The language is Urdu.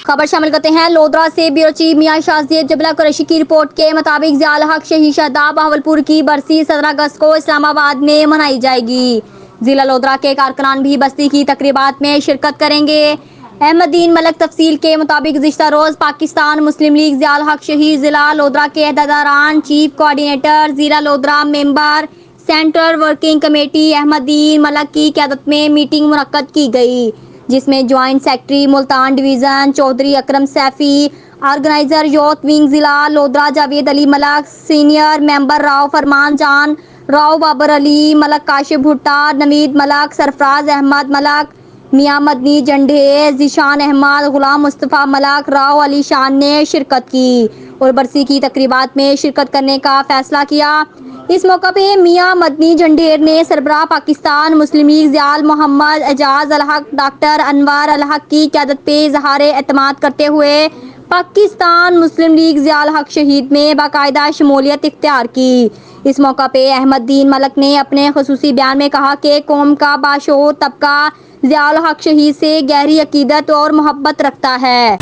خبر شامل کرتے ہیں لودھرا سے بیورو چیف میاں شازیب جبلہ قریشی کی رپورٹ کے مطابق ضیاء الحق شہید شہداء بہاولپور کی برسی 17 اگست کو اسلام آباد میں منائی جائے گی۔ ضلع لودھرا کے کارکنان بھی بستی کی تقریبات میں شرکت کریں گے۔ احمد دین ملک تفصیل کے مطابق گزشتہ روز پاکستان مسلم لیگ ضیاء الحق شہید ضلع لودھرا کے عہدیداران، چیف کوآرڈینیٹر ضلع Lodhran, member central working committee Ahmad Din Malik کی قیادت میں میٹنگ منعقد کی گئی، جس میں joint secretary Multan division Chaudhry Akram Saifi, organiser youth wing ضلع لودھرا جاوید علی ملک، سینئر ممبر راؤ فرمان جان، راؤ بابر علی ملک، کاشف بھٹا، نوید ملک، سرفراز احمد ملک، میاں مدنی جنڈھیر، ذیشان احمد، غلام مصطفیٰ ملک، راؤ علی شان نے شرکت کی اور برسی کی تقریبات میں شرکت کرنے کا فیصلہ کیا۔ اس موقع پہ میاں مدنی جنڈھیر نے سربراہ پاکستان مسلم لیگ ضیاء محمد اعجاز الحق ڈاکٹر انوار الحق کی قیادت پہ اظہار اعتماد کرتے ہوئے پاکستان مسلم لیگ ضیاء الحق شہید میں باقاعدہ شمولیت اختیار کی۔ اس موقع پہ احمد دین ملک نے اپنے خصوصی بیان میں کہا کہ قوم کا باشعور طبقہ ضیاء الحق شہید سے گہری عقیدت اور محبت رکھتا ہے۔